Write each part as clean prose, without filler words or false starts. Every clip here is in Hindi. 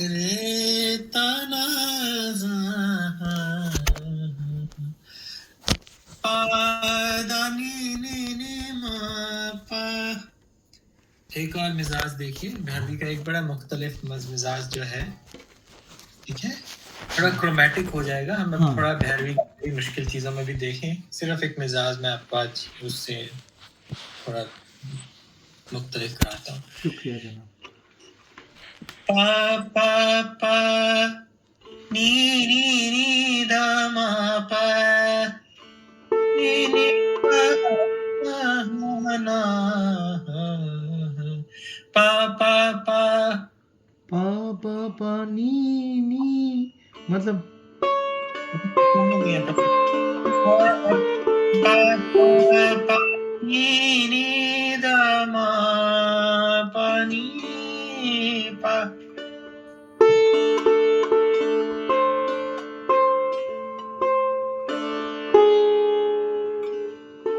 रे तना पादानी नी मा पा। एक और मिजाज देखिए, भैरवी का एक बड़ा मुख्तलिफ मिजाज जो है, ठीक है, थोड़ा क्रोमेटिक हो जाएगा। हम अब थोड़ा भैरवी की मुश्किल चीजों में भी देखें। सिर्फ एक मिजाज में आपको आज उससे थोड़ा मुख्तलिफ कराता हूँ। शुक्रिया जनाब। पा पा पा नी नी नी दा मा पा नी नी पा ना पा पा पा पा पा पा नी मतलब पा पा पा नी नी दा मा पा नी पा।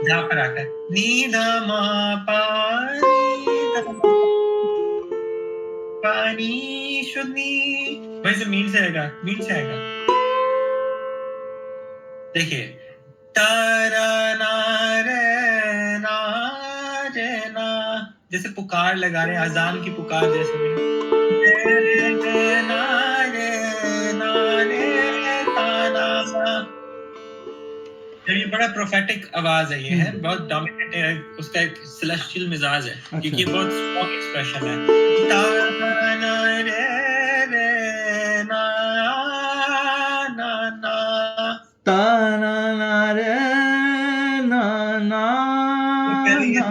जहाँ पर आकर नी धा मा पा नी धा मा पानी शुद्धि, वही से मीन से आएगा, मीन से आएगा। देखिए तारा नारे ना, जैसे पुकार लगा रहे हैं, अजान की पुकार जैसे में ये बड़ा प्रोफेटिक आवाज है। ये है बहुत डोमिनेट है, उसका एक सेलेस्टियल मिजाज है। अच्छा। क्योंकि ये बहुत स्ट्रॉन्ग एक्सप्रेशन है। ताना रे रे ना ना ना ताना ना रे ना ना पहले ये ना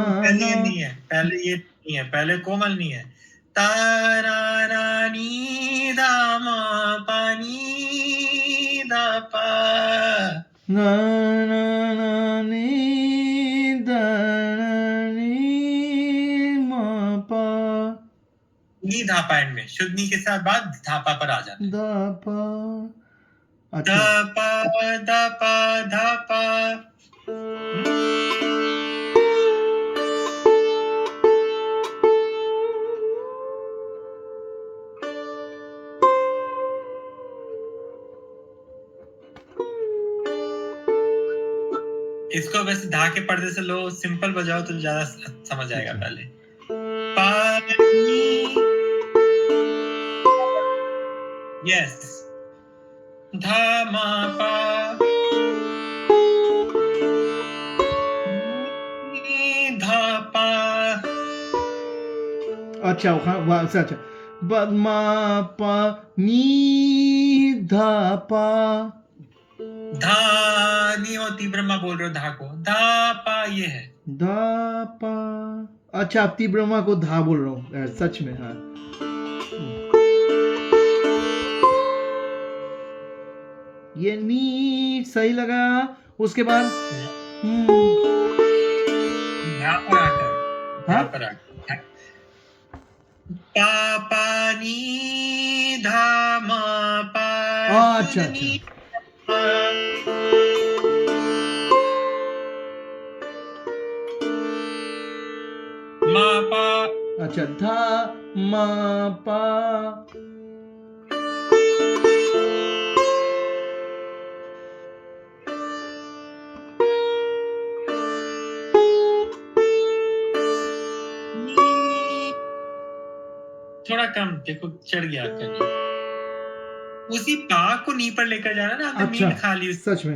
नहीं है, पहले ये नहीं है, पहले कोमल नहीं है। तारा रानी दामा पानी दा पा ना ना ना नी दा नी मा पा नी धापा एंड में, शुद्ध नी के साथ बाद धापा पर आ जाता है। दा पा। अच्छा। धापा धापा धापा। इसको वैसे धा के पर्दे से लो, सिंपल बजाओ तो ज्यादा समझ आएगा। पहले पानी, यस, धा मा पा नी धा पा। अच्छा अच्छा मा पा नी धा पा। धा नहीं होती, ब्रह्मा बोल रहे हो धा को, धा पा ये है। धा पा। अच्छा, आप ब्रह्मा को धा बोल रहा हूँ सच में। हाँ, ये नी सही लगा। उसके बाद धा पर आकर, धा पर आकर पा पा नी धा मा पा। अच्छा अच्छा। मा पा। अच्छा, धा मा पा। थोड़ा कम देखो, चढ़ गया आपका नी। उसी पा को नी पर लेकर जाना ना, आपने अच्छा, नींद खा ली। सच में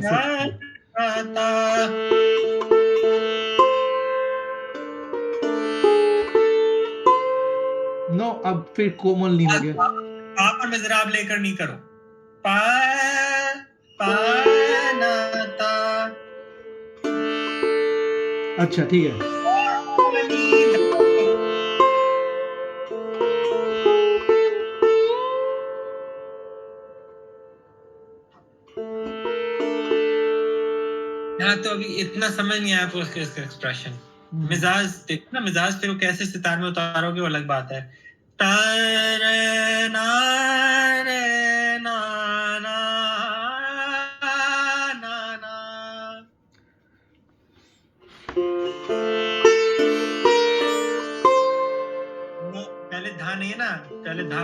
नो, अब फिर कोमल नहीं हो गया। पा पर मिज़राब लेकर नहीं करो। पा पा ना ता। अच्छा ठीक है। यहाँ तो अभी इतना समझ नहीं आया उसके एक्सप्रेशन। मिजाज देखो ना, मिजाज फिर वो कैसे सितार में उतारोगे वो अलग बात है। तारे ना रे ना ना ना ना। पहले धा नहीं है ना, पहले धा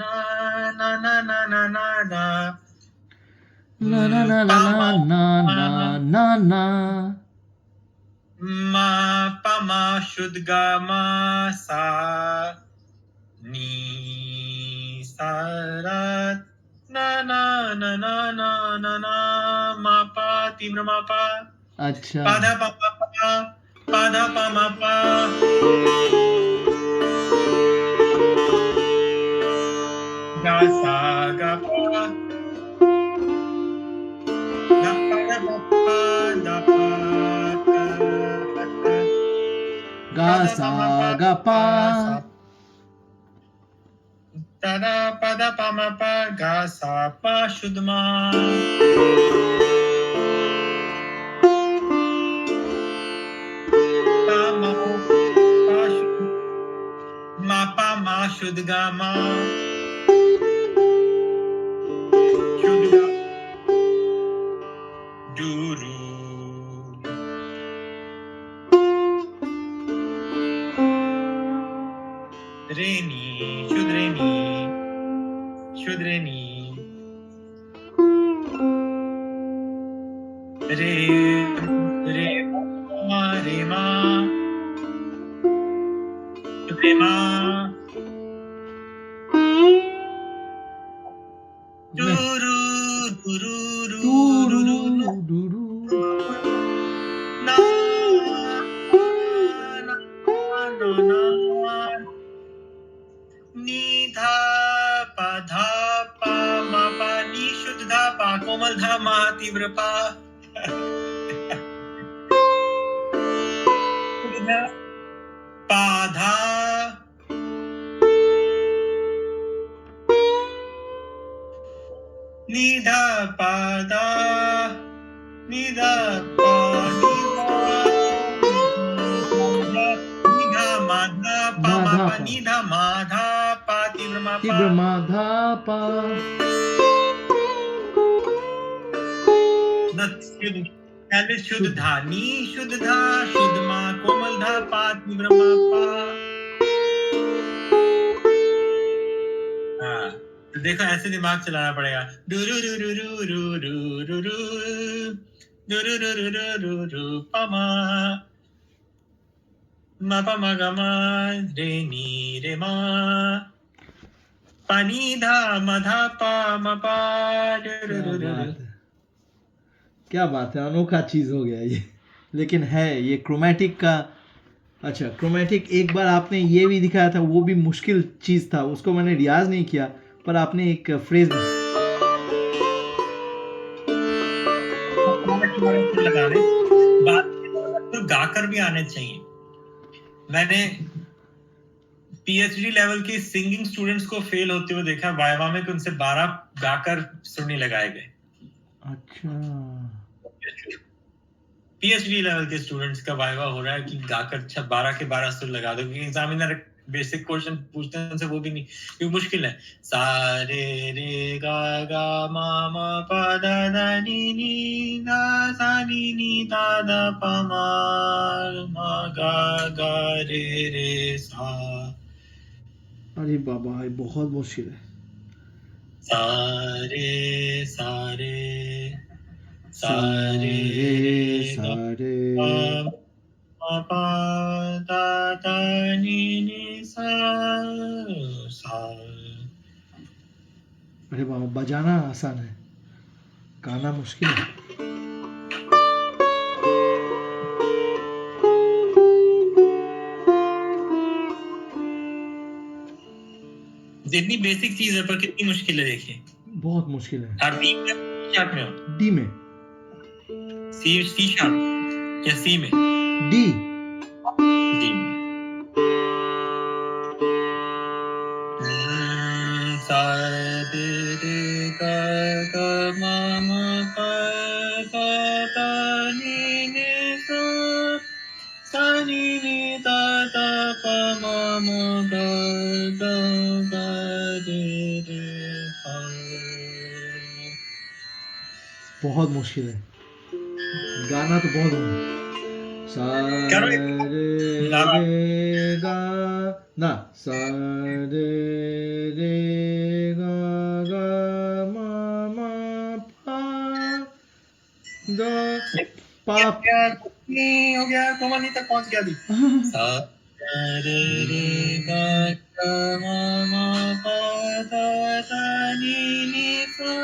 रा ना ना ना ना ना ना ना ना ना ना पा ना मा ना ना ना ना मा पा मा शुद्ध गा मा सा नी सा रा ना ना ना ना ना ना ना मा पा तीव्र मा पा अच्छा पाधा पा पा पा पाधा पा मा पा गा सा गा पा गा पा गा पा दा पा गा पाधा सा पा मा पा गा पा सा दा पाधा पा मा पा गा सा पा शुद्ध मा पा मा पा शुद्ध मा पा मा शुद्ध गा मा शुद्ध गा डू रू रे नी शुद्ध रे नी शुद्ध रे नी रे रे मा रे मा रे मा डू नहीं रू रू रू रू टू रू रू रू डू रू ना ना ना ना नी धा पा धा पा मा पा नी शुद्ध धा पा कोमल धा मा तीव्र पा शुद्ध धा पा धा नी धा पा धा नी धा पा नी धा नी धा मा धा पा मा मा धा पा पा नी धा मा धा पा तीव्र मा पा तीव्र मा धा पा न शुद्ध पहले शुद्ध शुद्ध धा नी शुद्ध धा शुद्ध मा कोमल धा पा तीव्र मा पा हाँ तो देखो ऐसे दिमाग चलाना पड़ेगा डुरु रु रु रु रु रु रु रु डुरु रु रु रु रु रु पा मा मा पा मा गा मा रे नी रे मा पा नी धा मा धा पा मा पा डुरु क्या रु रु रु बात है क्या बात है अनोखा चीज हो गया ये लेकिन है ये क्रोमैटिक का अच्छा क्रोमैटिक एक बार आपने ये भी दिखाया था वो भी मुश्किल चीज था उसको मैंने रियाज नहीं किया पर आपने एक फ्रेज लगाने बात तो गाकर भी आने चाहिए मैंने पीएचडी लेवल के सिंगिंग स्टूडेंट्स को फेल होते हुए देखा वाइवा में कि उनसे 12 गाकर सुर नहीं लगाए गए। अच्छा पीएचडी लेवल के स्टूडेंट्स का वाइवा हो रहा है कि गाकर 12 के 12 सुर लगा दो, क्योंकि एग्जामिनर बेसिक क्वेश्चन पूछते हैं उनसे, वो भी नहीं, क्योंकि मुश्किल है। सा रे रे गा गा मा मा पा दा दा नी नी दा सा नी नी दा दा पा मा गा गा रे रे सा। अरे बाबा ये बहुत मुश्किल है। सारे सारे सारे गा सारे मा पा दा दा नी नी सा सा। अरे बाबा बजाना आसान है, गाना मुश्किल है। जितनी बेसिक चीज है पर कितनी मुश्किल है देखिए। बहुत मुश्किल है। आप डी में शार्प में हो, डी में, सी शार्प या सी में? डी डी में। सा रे रे गा गा मा मा पा दा दा नी नी सा सा नी नी दा दा पा मा मा गा गा गा रे रे सा। बहुत मुश्किल है, गाना तो बहुत है। सा करो रे ना। रे गा ना, सा रे रे गा गा मा मा पा दा पा। नहीं हो गया, कोमल तक पहुंच गया अभी। सा रे रे गा गा मा मा पा दा दा नी नी सा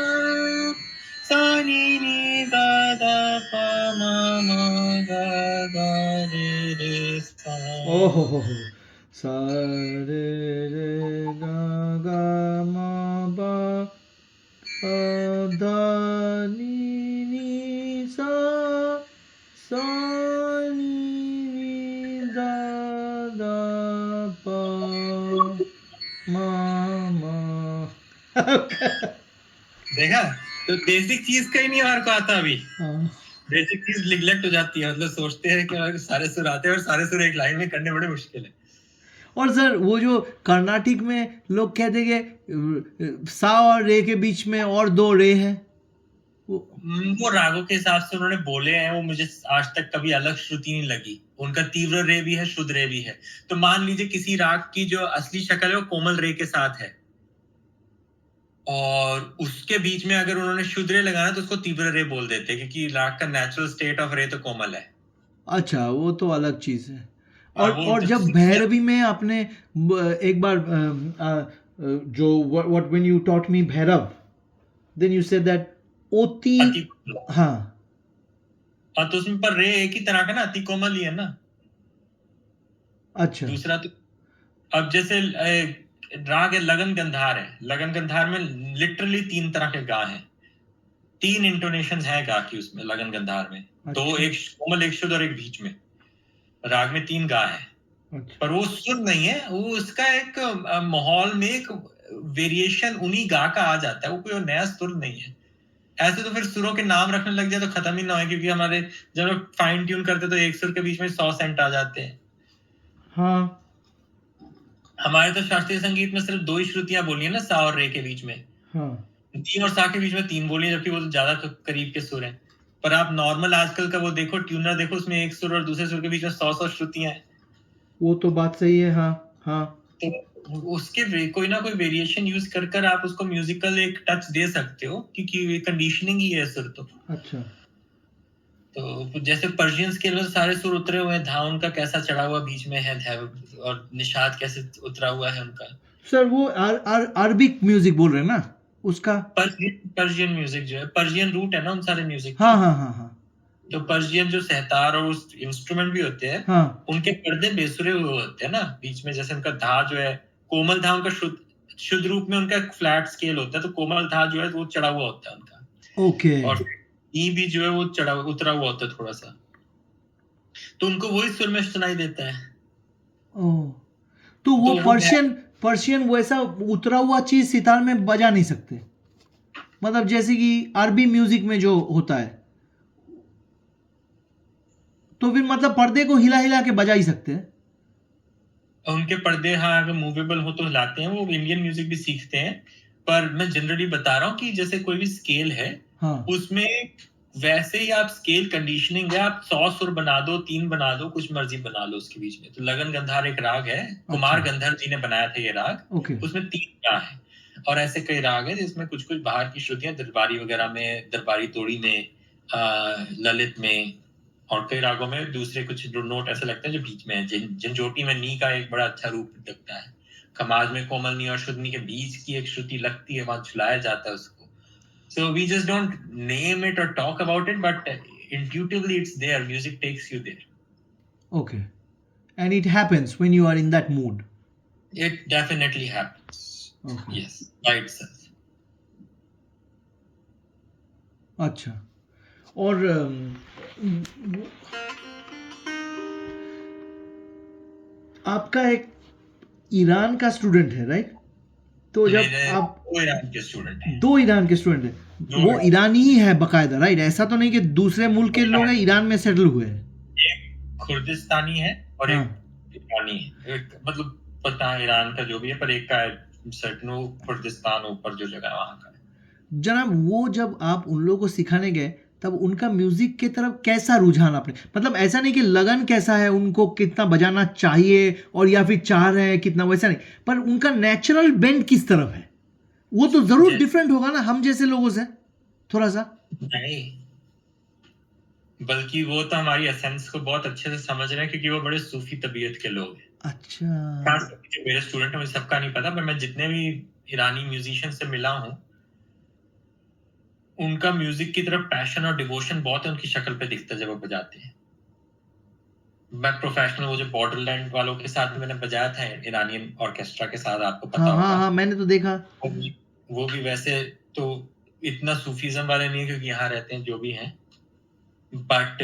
सा नी नी दा दा पा मा मा गा गा रे रे सा। ओहो सा रे रे गा गा मा बा दा नी नी सा सा नी नी दा दा पा मा मा। देखा, तो बेसिक चीज का ही नहीं हमारे को आता अभी। हाँ। बेसिक चीज निग्लेक्ट हो जाती है, मतलब सोचते हैं कि हमारे को सारे सुर आते हैं और सारे सुर एक लाइन में करने बड़े मुश्किल है। और सर वो जो कर्नाटिक में लोग कहते हैं कि सा और रे के बीच में और 2 रे है, वो रागों के हिसाब से उन्होंने बोले हैं, वो मुझे आज तक कभी अलग श्रुति नहीं लगी। उनका तीव्र रे भी है, शुद्ध रे भी है। तो मान लीजिए किसी राग की जो असली शक्ल है वो कोमल रे के साथ है, और उसके बीच में अगर उन्होंने शुद्ध रे लगाना तो उसको तीव्र रे बोल देते हैं, क्योंकि राग का नेचुरल स्टेट ऑफ रे तो कोमल है। अच्छा वो तो अलग चीज है। और वो जब भैरवी में आपने एक बार जो what when you taught me Bhairav, then you said that ओती। हाँ तो उसमें पर रे एक ही तरह का ना, अति कोमल ही है ना। अच्छा दूसरा तो अब जैसे राग है लगन गंधार है, लगन गंधार में लिटरली 3 तरह के गा हैं, 3 इंटोनेशंस है गा की उसमें लगन गंधार में। अच्छा। 2, एक कोमल, एक शुद्ध और एक बीच में। राग में 3 गा है। अच्छा। पर वो सुर नहीं है, वो उसका एक माहौल में एक वेरिएशन उन्हीं गा का आ जाता है, वो कोई नया सुर नहीं है। ऐसे तो फिर सुरों के नाम रखने लग जाए तो खत्म ही ना हो, क्योंकि हमारे जब लोग फाइन ट्यून करते तो एक सुर के बीच में 100 सेंट आ जाते हैं। हाँ हमारे तो शास्त्रीय संगीत में सिर्फ 2 ही श्रुतियां बोली है ना, सा और रे के बीच में। हाँ 3 और सा के बीच में 3 बोली है, जबकि वो तो ज्यादा करीब के सुर हैं। पर आप नॉर्मल आजकल का वो देखो, ट्यूनर देखो, उसमें एक सुर और दूसरे सुर के बीच में 100 श्रुतियां हैं। वो तो बात सही है। हाँ हाँ तो उसके कोई ना कोई वेरिएशन यूज कर आप उसको म्यूजिकल एक टच दे सकते हो, क्योंकि कंडीशनिंग ही है सुर तो। अच्छा। तो जैसे पर्शियन स्केल में सारे सुर उतरे हुए हैं, धा उनका कैसा चढ़ा हुआ बीच में है, और निषाद कैसे उतरा हुआ है उनका। सर वो अरबिक म्यूजिक बोल रहे हैं ना उसका? पर्शियन म्यूजिक जो है, पर्शियन रूट है ना उन सारे म्यूजिक। हाँ हाँ हाँ हाँ। तो पर्शियन जो सहतार और उस इंस्ट्रूमेंट भी होते हैं, हाँ उनके पर्दे बेसुरे हुए होते हैं ना बीच में। जैसे उनका धा जो है कोमल धा, उनका शुद्ध रूप में उनका फ्लैट स्केल होता है, तो कोमल धा जो है वो चढ़ा हुआ होता है उनका। ओके। और ई भी जो है वो उतरा हुआ होता है थोड़ा सा, तो उनको वही सुर में सुनाई देता है। ओह तो वो तो पर्शियन वैसा उतरा हुआ चीज सितार में बजा नहीं सकते, मतलब जैसे कि अरबी म्यूजिक में जो होता है, तो फिर मतलब पर्दे को हिला हिला के बजा ही सकते हैं। उनके पर्दे हाँ अगर मूवेबल हो तो हिलाते हैं, वो इंडियन म्यूजिक भी सीखते हैं। पर मैं जनरली बता रहा हूँ कि जैसे कोई भी स्केल है, हाँ उसमें वैसे ही आप स्केल कंडीशनिंग है, आप 100 सुर बना दो, 3 बना दो, कुछ मर्जी बना लो उसके बीच में। तो लगन गंधार एक राग है, कुमार गंधर्व जी ने बनाया था ये राग। ओके उसमें 3 गा है, और ऐसे कई राग है जिसमें कुछ कुछ बाहर की श्रुतियां दरबारी वगैरह में, दरबारी तोड़ी में, ललित में, और कई रागों में दूसरे कुछ नोट ऐसे लगते हैं जो बीच में है। झंझोटी में नी का एक बड़ा अच्छा रूप लगता है, खमाज में कोमल नी और शुद्ध नी के बीच की एक श्रुति लगती है, वहां झुलाया जाता है उसको। So we just don't name it or talk about it, but intuitively it's there. Music takes you there. Okay, and it happens when you are in that mood. It definitely happens. Okay, Yes, by itself. अच्छा। और आपका एक ईरान का स्टूडेंट है, राइट? तो जब मेरे आप 2 ईरान के स्टूडेंट हैं। 2 ईरान के स्टूडेंट हैं, दो वो ईरान ईरानी ही है बकायदा, राइट? ऐसा तो नहीं कि दूसरे मुल्क के लोग हैं, ईरान में सेटल हुए हैं। एक खुर्दिस्तानी है और हाँ एक ईरानी है। एक मतलब पता है ईरान का जो भी है, पर एक का सर्टनो खुर्दिस्तान ऊपर जो जगह है वहां का है। जनाब, वो जब आप उन लोगों को सिखाने गए तब उनका म्यूजिक की तरफ कैसा रुझान आपने, मतलब ऐसा नहीं कि लगन कैसा है, उनको कितना बजाना चाहिए और या फिर चाह रहे हैं कितना, वैसा नहीं, पर उनका नेचुरल बेंड किस तरफ है, वो तो जरूर डिफरेंट होगा ना हम जैसे लोगों से थोड़ा सा। नहीं, बल्कि वो तो हमारी एसेंस को बहुत अच्छे से समझ रहे हैं, क्योंकि वो बड़े सूफी तबीयत के लोग हैं। अच्छा, खास करके जो मेरे स्टूडेंट हैं, मुझे सबका नहीं पता, पर मैं जितने भी ईरानी म्यूजिशियन से मिला हूँ, उनका म्यूजिक की तरफ पैशन और डिवोशन बहुत है, उनकी शक्ल पे दिखता है जब वो बजाते हैं। मैं प्रोफेशनल वो जो बॉर्डरलैंड वालों के साथ मैंने बजाया था ईरानियन ऑर्केस्ट्रा के साथ, आपको पता हाँ होगा। हाँ हाँ, मैंने तो देखा। वो भी वैसे तो इतना सूफीज्म वाले नहीं है, क्योंकि यहाँ रहते हैं जो भी हैं, बट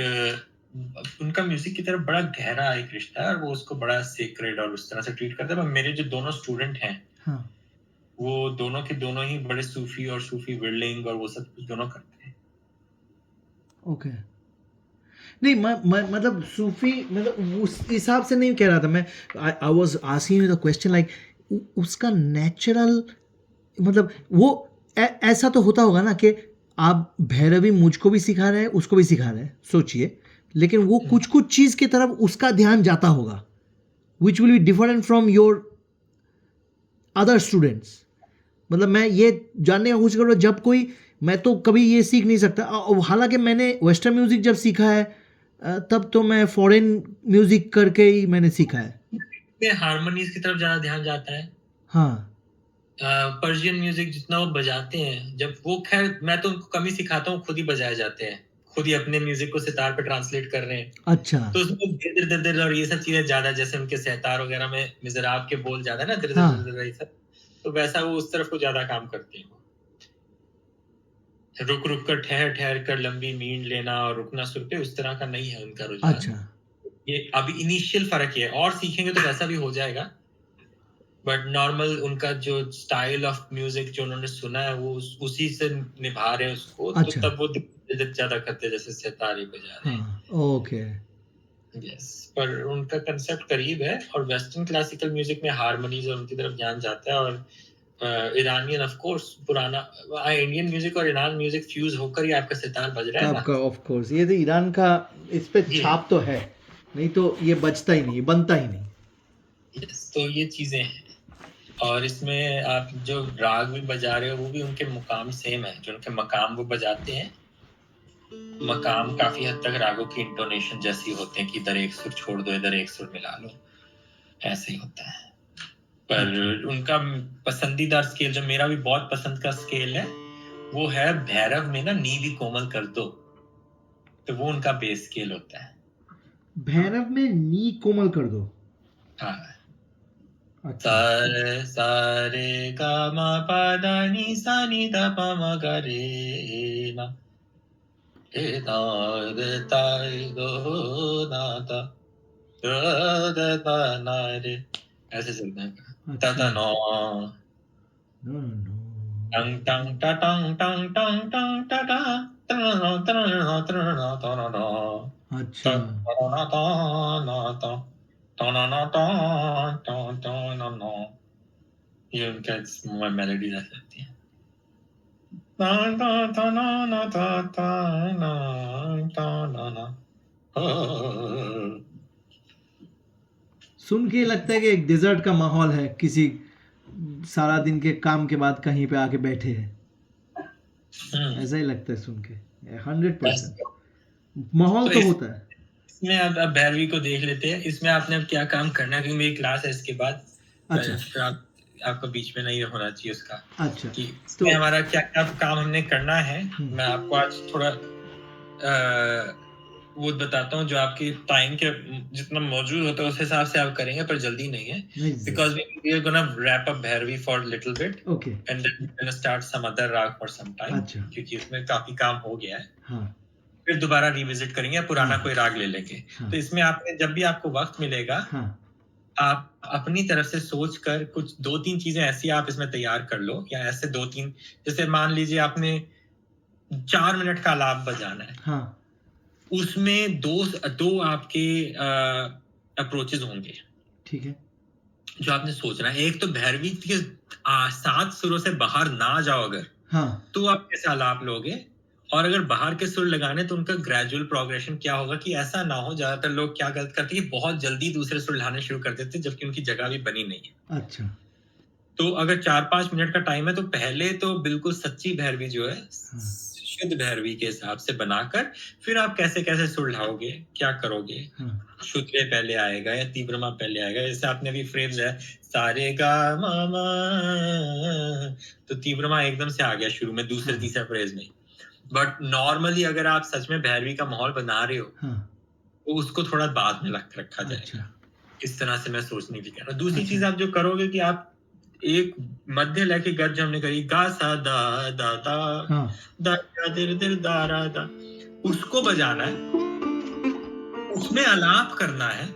उनका म्यूजिक की तरफ बड़ा गहरा एक रिश्ता है, और वो उसको बड़ा सेक्रेड और उस तरह से ट्रीट करते हैं। मेरे जो दोनों स्टूडेंट हैं, हाँ वो दोनों के दोनों ही बड़े सूफी और सूफी विरलिंग और वो सब कुछ दोनों करते हैं। ओके, नहीं मतलब सूफी, मतलब उस हिसाब से नहीं कह रहा था मैं। I was asking you the question like उसका नेचुरल, मतलब वो ऐसा तो होता होगा ना कि आप भैरवी मुझको भी सिखा रहे हैं, उसको भी सिखा रहे हैं, सोचिए, लेकिन वो कुछ कुछ चीज़ की तरफ उसका ध्यान जाता होगा, which will be different from your other students. मतलब मैं ये जानने का कोशिश कर रहा हूँ, जब कोई, मैं तो कभी ये सीख नहीं सकता, हालांकि मैंने वेस्टर्न म्यूज़िक जब सीखा है तब तो मैं फॉरेन म्यूज़िक करके ही मैंने सीखा है। हारमोनीज की तरफ ज्यादा ध्यान जाता है। हाँ, पर्शियन म्यूजिक जितना वो बजाते हैं, जब वो, खैर मैं तो उनको कम ही सिखाता हूँ, खुद ही बजाए जाते हैं, खुद ही अपने म्यूजिक को सितार पे ट्रांसलेट कर रहे हैं। अच्छा, तो उसमें दिर दिर दिर और ये सब चीजें ज्यादा, जैसे उनके सहतार वगैरह में मिज़राब के बोल ज्यादा ना, दिर हाँ दिर दिर ये सब, तो वैसा वो उस तरफ को ज्यादा काम करते हैं। रुक रुक कर, ठहर ठहर कर लंबी नींद लेना और रुकना सुर पे, उस तरह का नहीं है उनका रुझान। अच्छा, ये अभी इनिशियल फर्क है, और सीखेंगे तो वैसा भी हो जाएगा, बट नॉर्मल उनका जो स्टाइल ऑफ म्यूजिक जो उन्होंने सुना है, वो उसी से निभा रहे हैं उसको। अच्छा, तो तब वो ज्यादा करते हैं, जैसे सितारे बजा रहे हैं। हाँ, ओके, यस, पर उनका कंसेप्ट करीब है, और वेस्टर्न क्लासिकल म्यूजिक में हारमोनीज और उनकी तरफ ध्यान जाता है, और ईरानियन ऑफ कोर्स पुराना इंडियन म्यूजिक और ईरान म्यूजिक फ्यूज होकर ही आपका सितार बज रहा है ना। आपका ऑफ कोर्स ये तो ईरान का इस पे ये छाप तो है, नहीं तो ये बचता ही नहीं, बनता ही नहीं। यस, तो ये चीजें हैं। और इसमें आप जो राग भी बजा रहे हो, वो भी उनके मुकाम सेम है, जो उनके मकाम वो बजाते हैं, मकाम काफी हद तक रागों की इंटोनेशन जैसी होते हैं, कि इधर एक सुर छोड़ दो, इधर एक सुर मिला लो, ऐसे ही होता है। पर उनका पसंदीदा स्केल, जो मेरा भी बहुत पसंद का स्केल है, वो है भैरव में ना, नी भी कोमल कर दो, तो वो उनका बेस स्केल होता है। भैरव में नी कोमल कर दो। हाँ, अच्छा, सारे सारे गा मा पा दा नी सा नी दा पा मा गा रे ना, ए दा रे ता रे दो ना दा दा दा दा ना रे, ऐसे चलता है। अच्छा। ता नो नो नो टंग टंग टा टंग टंग टंग टंग टा टा तरनो तरनो तरनो तरनो अच्छा तरनो तरनो तरनो तरनो ये उनका मेलोडी रहती है। सुन के लगता है कि एक डेजर्ट का माहौल है, किसी सारा दिन के काम के बाद कहीं पे आके बैठे हैं, ऐसा ही लगता है सुन के। 100% माहौल तो तो होता है। इसमें अब भैरवी को देख लेते हैं। इसमें आपने अब क्या काम करना है, क्योंकि मेरी क्लास है इसके बाद। अच्छा फिर आपको बीच में नहीं होना चाहिए उसका अच्छा कि तो इसमें हमारा क्या क्या काम हमने करना है। मैं आपको आज थोड़ा वो बताता हूँ, जो आपकी टाइम के जितना मौजूद होता है उस हिसाब से आप करेंगे, पर जल्दी नहीं है। Because we are gonna wrap up Bhairavi for little bit okay and then gonna start some other raag for some time, अच्छा क्योंकि इसमें काफी काम हो गया है। हाँ फिर दोबारा रिविजिट करेंगे, पुराना हाँ कोई राग ले लेंगे। हाँ तो इसमें आपने जब भी आपको वक्त मिलेगा, हाँ आप अपनी तरफ से सोच कर कुछ 2-3 चीजें ऐसी आप इसमें तैयार कर लो, या ऐसे 2-3, जैसे मान लीजिए आपने 4 मिनट का आलाप बजाना है, हाँ उसमें दो आपके अप्रोचेज होंगे ठीक है जो आपने सोचना है। एक तो भैरवी के 7 सुरों से बाहर ना जाओ अगर, हाँ तो आप कैसे आलाप लोगे, और अगर बाहर के सुर लगाने तो उनका ग्रेजुअल प्रोग्रेशन क्या होगा, कि ऐसा ना हो। ज्यादातर लोग क्या गलत करते हैं, बहुत जल्दी दूसरे सुर लाने शुरू कर देते हैं, जबकि उनकी जगह भी बनी नहीं है। अच्छा तो अगर 4-5 मिनट का टाइम है, तो पहले तो बिल्कुल सच्ची भैरवी जो है, हाँ शुद्ध भैरवी के हिसाब से बनाकर, फिर आप कैसे कैसे सुर लाओगे, क्या करोगे। हाँ शुद्ध पहले आएगा या तीव्रमा पहले आएगा। जैसे आपने अभी फ्रेज है सारे गा मा मा, तो तीव्रमा एकदम से आ गया शुरू में, दूसरे हाँ तीसरे फ्रेज में। बट नॉर्मली अगर आप सच में भैरवी का माहौल बना रहे हो, हाँ तो उसको थोड़ा बाद में रखा अच्छा जाएगा। इस तरह से मैं सोचने की कह रहा हूँ। दूसरी अच्छा चीज आप जो करोगे कि आप एक मध्य लय की गज जो हमने करी, गा सा दा दा दा हाँ दा दा दिर दिर दा रा दा, उसको बजाना है, उसमें आलाप करना है,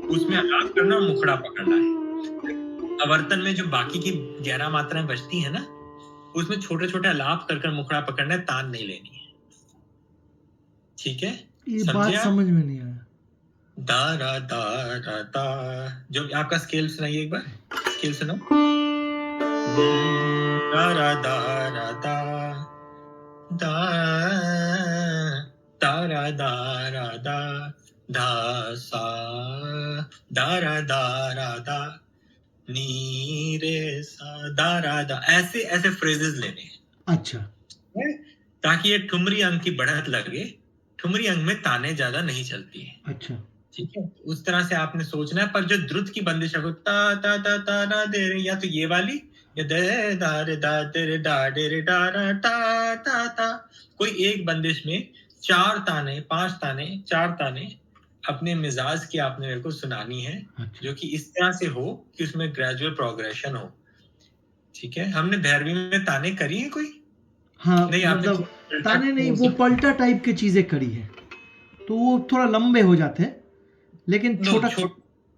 उसमें आलाप करना और मुखड़ा पकड़ना है। आवर्तन में जो बाकी की 11 मात्राएं बजती है ना, उसमें छोटे छोटे आलाप कर मुखड़ा पकड़ना है, तान नहीं लेनी है। ठीक है, ये समझे बात आप? समझ में नहीं आया। दा रा दा रा दा, जो आपका स्केल सुनाइए एक बार, स्केल सुनो। दा रा दा रा दा दा दा रा दा रा दा धा सा दा रा दा नी रे सा दा रा दा, ऐसे ऐसे फ्रेजेस लेने हैं। अच्छा है? ताकि ये ठुमरी अंग की बढ़त लगे। ठुमरी अंग में ताने ज्यादा नहीं चलती है। अच्छा ठीक है, उस तरह से आपने सोचना है। पर जो द्रुत की बंदिश है, ता ता ता ता ना दे रे, या तो ये वाली, या दे दा रे दा दे रे डा डे रे डा रा ता ता ता, कोई एक बंदिश में 4 ताने, 5 ताने, 4 ताने अपने मिजाज की आपने मेरे को सुनानी है, अच्छा जो कि इस तरह से हो कि उसमें ग्रेजुअल प्रोग्रेशन हो। ठीक है, हमने भैरवी में ताने करी है कोई? हाँ नहीं, आपने मतलब ताने नहीं, वो पलटा टाइप की चीजें करी है, तो वो थोड़ा लंबे हो जाते हैं, लेकिन छोटा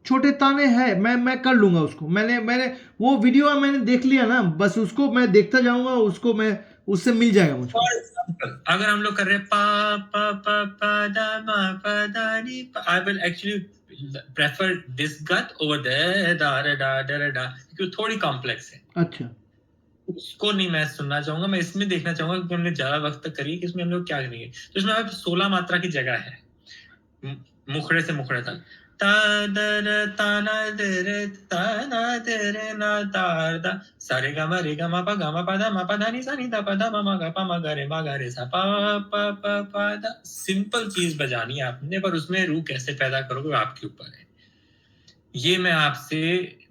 छोटे ताने हैं। मैं कर लूंगा उसको। मैंने मैंने वो वीडियो मैंने देख लिया ना, बस उसको मैं देखता जाऊंगा, उसको मैं उससे मिल जाएगा मुझको। फॉर एग्जांपल, अगर हम लोग कर रहे हैं पा पा पा पा दा मा पा दा नी, I will actually prefer this गत ओवर द दा रे डा डा रे डा, क्योंकि थोड़ी कॉम्प्लेक्स है। अच्छा उसको नहीं मैं सुनना चाहूंगा, मैं इसमें देखना चाहूंगा कि हमने ज्यादा वक्त तक करी कि इसमें हम लोग क्या करेंगे। तो इसमें 16 मात्रा की जगह है, मुखड़े से मुखड़े तक। ता दर ताना दरे ताना दरे ना तार दा, सारे गा मा रे गा मा पा दा मा पा धा नी सा नी दा पा दा मा गा पा मा गा रे सा पा पा पा पा दा। सिंपल चीज बजानी है आपने, पर उसमें रूह कैसे पैदा करोगे वो आपके ऊपर है। ये मैं आपसे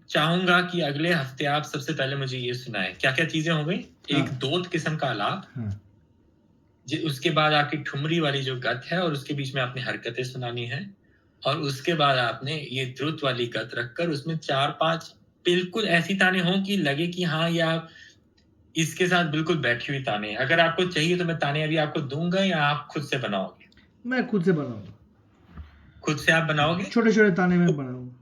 चाहूंगा कि अगले हफ्ते आप सबसे पहले मुझे ये सुनाएं। क्या क्या चीजें हो गई? एक दोत किस्म का आलाप, उसके बाद आपकी ठुमरी वाली जो गत है, और उसके बीच में आपने हरकतें सुनानी है, और उसके बाद आपने ये द्रुत वाली गत रखकर उसमें 4-5 बिल्कुल ऐसी ताने हों कि लगे कि हाँ, ये आप इसके साथ बिल्कुल बैठी हुई ताने। अगर आपको चाहिए तो मैं ताने अभी आपको दूंगा, या आप खुद से बनाओगे? मैं खुद से बनाऊंगा। खुद से आप बनाओगे? छोटे छोटे ताने में बनाऊंगा।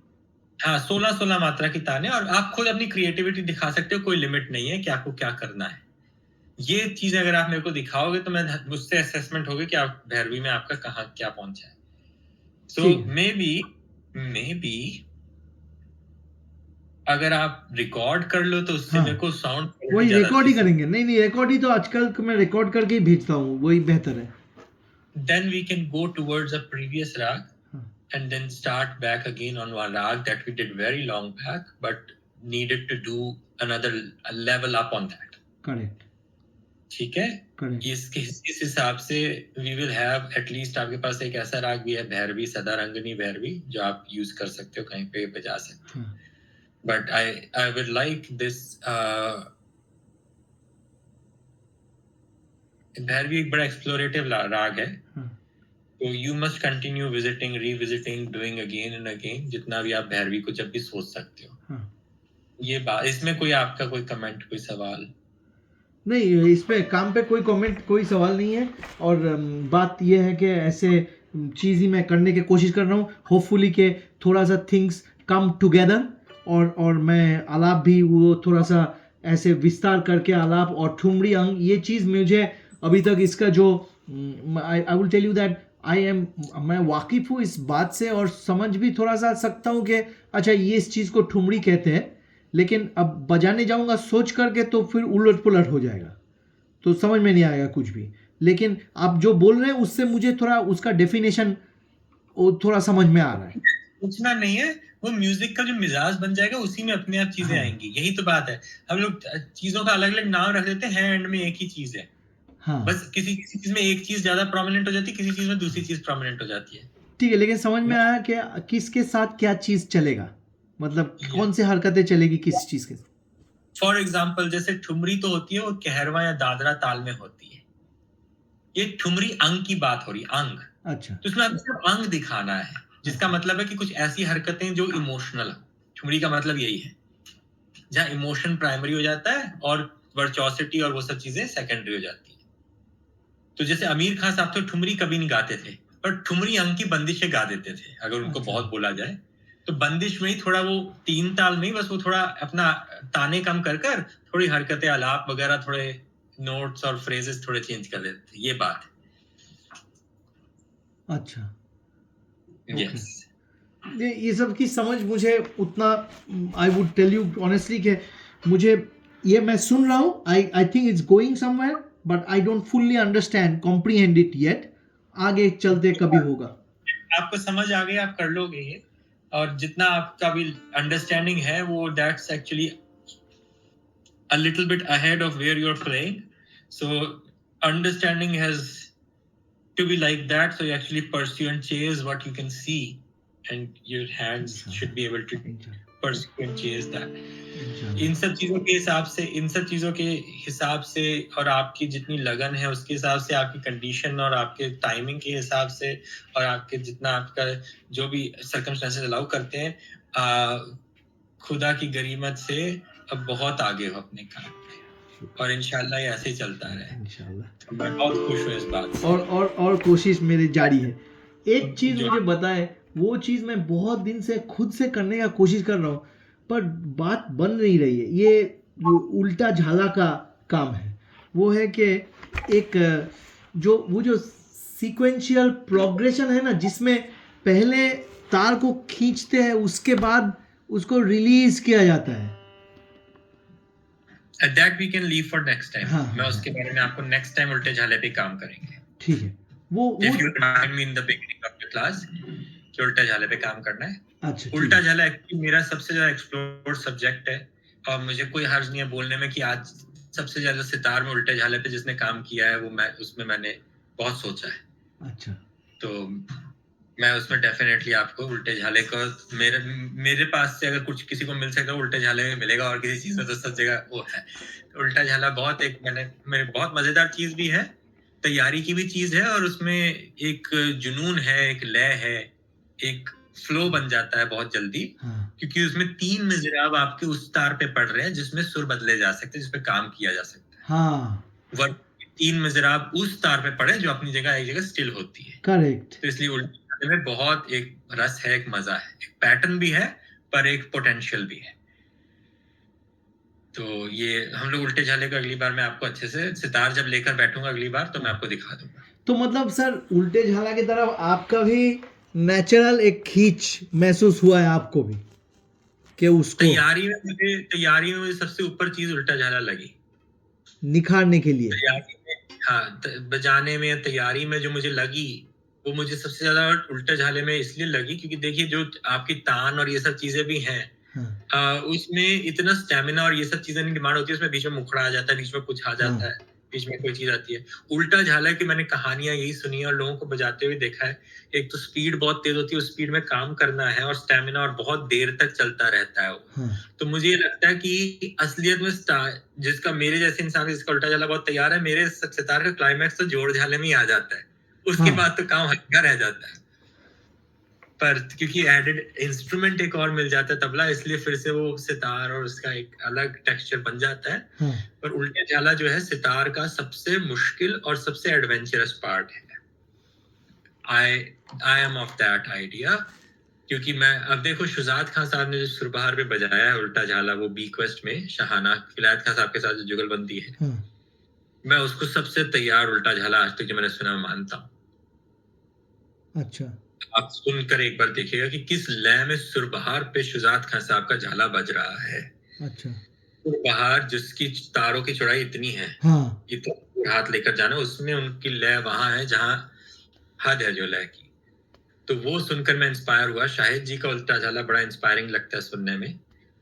हाँ, 16-16 मात्रा की तान है और आप खुद अपनी क्रिएटिविटी दिखा सकते हो, कोई लिमिट नहीं है कि आपको क्या करना है। ये चीज़ें अगर आप मेरे को दिखाओगे तो मैं मुझसे असेसमेंट होगी कि आप भैरवी में आपका कहाँ क्या पहुँचा है। सो ठीक है। मे बी अगर आप रिकॉर्ड कर लो तो उससे हाँ। मेरे को साउंड क्वालिटी वही ज़्यादा रिकॉर्ड अच्छी ही से करेंगे। नहीं, रिकॉर्ड ही तो आजकल मैं रिकॉर्ड करके ही भेजता हूँ, वही बेहतर है। then we can go towards a previous rag हाँ, and then start back again on one rag that we did very long back but needed to do another level up on that. Correct, ठीक है, करेक्ट। इस हिसाब से वी विल हैव एटलीस्ट आपके पास एक ऐसा राग भी है भैरवी, सदारंगनी भैरवी, जो आप यूज कर सकते हो, कहीं पे बजा सकते हो। हाँ, but I would like this Bhairavi एक बड़ा एक्सप्लोरेटिव राग है, हाँ, तो you must continue visiting, revisiting, doing again and again, जितना भी आप भैरवी को जब भी सोच सकते हो। हाँ। ये बात, इसमें कोई आपका कोई कमेंट, कोई सवाल? नहीं, इस पे काम पे कोई कमेंट, कोई सवाल नहीं है। और बात ये है कि ऐसे चीज़ ही मैं करने की कोशिश कर रहा हूँ, होपफुली कि थोड़ा सा थिंग्स कम टुगेदर, और मैं आलाप भी वो थोड़ा सा ऐसे विस्तार करके आलाप और ठुमरी अंग, ये चीज़ मुझे अभी तक इसका जो I will tell you that मैं वाकिफ़ हूँ इस बात से, और समझ भी थोड़ा सा सकता हूँ कि अच्छा ये इस चीज़ को ठुमरी कहते हैं, लेकिन अब बजाने जाऊंगा सोच करके तो फिर उलट पुलट हो जाएगा, तो समझ में नहीं आएगा कुछ भी। लेकिन आप जो बोल रहे हैं उससे मुझे थोड़ा उसका डेफिनेशन वो थोड़ा समझ में आ रहा है। पूछना नहीं है, वो म्यूजिक का जो मिजाज बन जाएगा उसी में अपने आप चीजें हाँ, आएंगी। यही तो बात है, हम लोग चीजों का अलग अलग नाम रख देते हैं, एंड में एक ही चीज है। हाँ, बस किसी किसी चीज में एक चीज ज्यादा प्रोमिनेंट हो जाती है, किसी चीज में दूसरी चीज प्रोमिनेंट हो जाती है। ठीक है। लेकिन समझ में आया कि किसके साथ क्या चीज़ चलेगा, मतलब कौन सी हरकतें चलेगी किस चीज़ के साथ। फॉर एग्जाम्पल, जैसे ठुमरी तो होती है वो कहरवा या दादरा ताल में होती है। ये ठुमरी अंग की बात हो रही है, अंग। अच्छा, तो उसमें आपको सिर्फ अंग दिखाना है, जिसका मतलब है कि कुछ ऐसी हरकतें जो इमोशनल हो। ठुमरी का मतलब यही है, जहाँ इमोशन प्राइमरी हो जाता है और वर्चोसिटी और वो सब चीजें सेकेंडरी हो जाती है। तो जैसे आमिर खान साहब तो ठुमरी कभी नहीं गाते थे, पर ठुमरी अंग की बंदिशें गा देते थे, अगर उनको अच्छा। बहुत बोला जाए तो। बंदिश में ही थोड़ा वो तीन ताल में ही बस वो थोड़ा अपना ताने कम कर कर थोड़ी हरकतें, आलाप वगैरह, थोड़े नोट्स और फ्रेजेस थोड़े चेंज कर देते थे। ये बात अच्छा, है। ओके। यस। ये सब की समझ मुझे उतना, I would tell you honestly कि मुझे ये मैं सुन रहा हूँ, I think it's going somewhere, but I don't fully understand comprehend it yet. आगे चलते कभी होगा। आपको समझ आ गया, आप कर लोगे ये, और जितना आपका भी अंडरस्टैंडिंग है वो that's actually a little bit ahead of where you're playing. So understanding has to be like that, so you actually pursue and chase what you can see, and your hands should be able to pursue and chase that. इन सब चीजों के हिसाब से, और आपकी जितनी लगन है उसके हिसाब से, आपकी कंडीशन और आपके टाइमिंग के हिसाब से, और आपके जितना आपका जो भी सर्कमस्टेंसेस अलाउ करते हैं, खुदा की गरीमत से अब बहुत आगे हो अपने काम पे, और इंशाल्लाह ये ऐसे ही चलता रहे। इंशाल्लाह। मैं बहुत खुश हूँ इस बात से। और कोशिश मेरी जारी है। एक चीज़ जो- मुझे बताएं, वो चीज़ मैं बहुत दिन से खुद से करने का कोशिश कर रहा हूँ, पर बात बन नहीं रही है। ये उल्टा झाला का काम है। वो है कि एक वो जो सीक्वेंशियल प्रोग्रेशन है ना, जिसमें पहले तार को खींचते हैं, उसके बाद उसको रिलीज किया जाता है। That we can leave for next time. हाँ, मैं हाँ, उसके बारे में आपको नेक्स्ट टाइम उल्टे झाले पे काम करेंगे। ठीक है। वो If you remind me in the beginning of the class कि उल्टा झाले पे काम करना है। अच्छा, ठीक उल्टा है। झाला एक्चुअली मेरा सबसे ज्यादा एक्सप्लोर्ड सब्जेक्ट है, और मुझे कोई हर्ज नहीं है बोलने में कि आज सबसे ज्यादा सितार में उल्टे झाले पे जिसने काम किया है वो उसमें मैंने बहुत सोचा है। अच्छा, तो मैं उसमें डेफिनेटली आपको उल्टे झाले को, मेरे पास से अगर कुछ किसी को मिल सकेगा उल्टे झाले में मिलेगा, और किसी चीज में तो सब जगह वो है। तो उल्टा झाला बहुत एक मेरे बहुत मजेदार चीज भी है, तैयारी की भी चीज है, और उसमें एक जुनून है, एक लय है, एक फ्लो बन जाता है बहुत जल्दी। हाँ, क्योंकि उसमें 3 मिज़राब आपके उस तार पे पड़ रहे हैं जिसमें सुर बदले जा सकते हैं, जिसपे काम किया जा सकता है। हाँ, वर्ड 3 मिज़राब उस तार पे पड़े जो अपनी जगह एक जगह स्टिल होती है। करेक्ट। तो इसलिए उल्टे झाले में बहुत एक रस है, एक मजा है, एक पैटर्न भी है, पर एक पोटेंशियल भी है। तो ये हम लोग उल्टे झाले का अगली बार मैं आपको अच्छे से सितार जब लेकर बैठूंगा अगली बार तो मैं आपको दिखा दूंगा। तो मतलब सर उल्टे झाला की तरफ आपका भी नेचुरल एक खींच महसूस हुआ है आपको भी कि उसको तैयारी में मुझे सबसे ऊपर चीज उल्टा झाला लगी निखारने के लिए। तैयारी में। हाँ, बजाने में तैयारी में जो मुझे लगी वो मुझे सबसे ज्यादा उल्टा झाले में इसलिए लगी क्योंकि देखिए जो आपकी तान और ये सब चीजें भी हैं, हाँ। उसमें इतना स्टेमिना और ये सब चीजें डिमांड होती है, उसमें बीच में मुखड़ा आ जाता है, बीच में कुछ आ जाता हाँ। है, बीच में कोई चीज आती है। उल्टा झाला की मैंने कहानियां यही सुनी है और लोगों को बजाते हुए देखा है। एक तो स्पीड बहुत तेज होती है, उस स्पीड में काम करना है और स्टेमिना और बहुत देर तक चलता रहता है वो। हाँ। तो मुझे ये लगता है कि असलियत में जिसका मेरे जैसे इंसान जिसका उल्टा झाला बहुत तैयार है, मेरे सितार का क्लाइमैक्स तो जोड़ झाले में ही आ जाता है, उसके बाद तो काम हल्का रह जाता है। पर क्योंकि एडेड इंस्ट्रूमेंट एक और मिल जाता है तबला, इसलिए फिर से वो सितार और उसका एक अलग टेक्सचर बन जाता है। पर उल्टे झाला जो है सितार का सबसे मुश्किल और सबसे एडवेंचरस पार्ट है। I am of that idea, क्योंकि मैं अब देखो शुजात खान साहब ने जो सुरबहार पे बजाया है उल्टा झाला, वो बी क्वेस्ट में शाहाना विलायत खान साहब के साथ जो जुगलबंदी है, मैं उसको सबसे तैयार उल्टा झाला आज तक जो मैंने सुना मानता हूँ। अच्छा, आप सुनकर एक बार देखिएगा कि किस लय में सुरबहार पे शुजात खान साहब का झाला बज रहा है। अच्छा। सुरबहार जिसकी तारों की चौड़ाई इतनी है, इतना हाथ लेकर जाना, उसमें उनकी लय वहां है जहां हद है जो लय की। तो वो सुनकर मैं इंस्पायर हुआ। शाहिद जी का उल्टा झाला बड़ा इंस्पायरिंग लगता है सुनने में,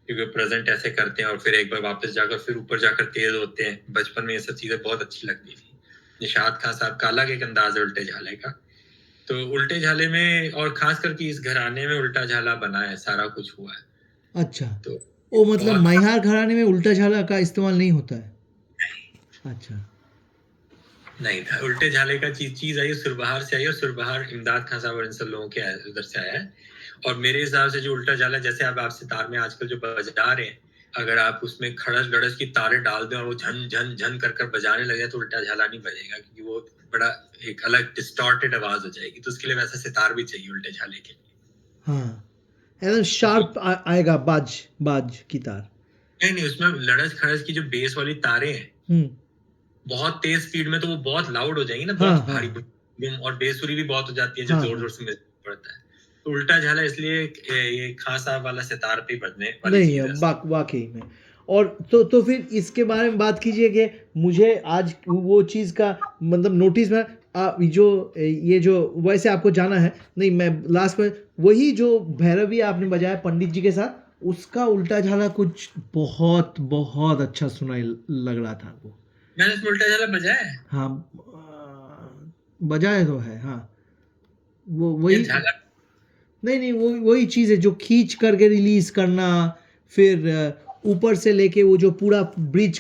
क्योंकि प्रेजेंट ऐसे करते हैं और फिर एक बार वापस जाकर फिर ऊपर जाकर तेज होते हैं। बचपन में ये सब चीजें बहुत अच्छी लगती थी। निशात खान साहब का अलग एक अंदाज है उल्टे झाले का। तो उल्टे झाले में और खास करके इस घराने में उल्टा झाला बना है, सारा कुछ हुआ है। अच्छा, तो ओ मतलब मैहार घराने में उल्टा झाला का इस्तेमाल नहीं होता है? अच्छा, नहीं था। उल्टे झाले का चीज आई सुरबहार से आई, और सुरबहार इमदाद खान साहब और इन सब लोगों के उधर से आया है। और मेरे हिसाब से जो उल्टा झाला, जैसे अब आप सितार में आजकल जो बजा रहे हैं, अगर आप उसमें खड़स गड़स की तारे डाल दें और वो झन झन झन कर कर बजाने लगे तो उल्टा झाला नहीं बजेगा, क्योंकि वो बड़ा एक अलग डिस्टॉर्टेड आवाज हो जाएगी। तो उसके लिए वैसा सितार भी चाहिए उल्टे झाले के लिए। हाँ, एकदम शार्प आएगा बाज की तार। नहीं, उसमें लड़स खड़स की जो बेस वाली तारे हैं बहुत तेज स्पीड में, तो वो बहुत लाउड हो जाएंगी ना, बहुत भारी, और बेसुरी भी बहुत हो जाती है जब जोर जोर से पड़ता है। तो उल्टा झाला इसलिए ये खान साहब वाला सितार पे बजने वाली चीज है वाकई में। और तो फिर इसके बारे में बात कीजिए कि मुझे आज वो चीज़ का मतलब नोटिस में जो ये जो वैसे आपको जाना है नहीं, मैं लास्ट में वही जो भैरवी आपने बजाया पंडित जी के साथ, उसका उल्टा झाला कुछ बहुत बहुत अच्छा सुनाई लग रहा था वो। मैंने उसमें उल्टा झाला बजाया है। हाँ, बजाया तो है। हाँ, वो वही नहीं वो वही चीज़ है जो खींच करके रिलीज करना, फिर ऊपर से लेके वो जो पूरा ब्रिज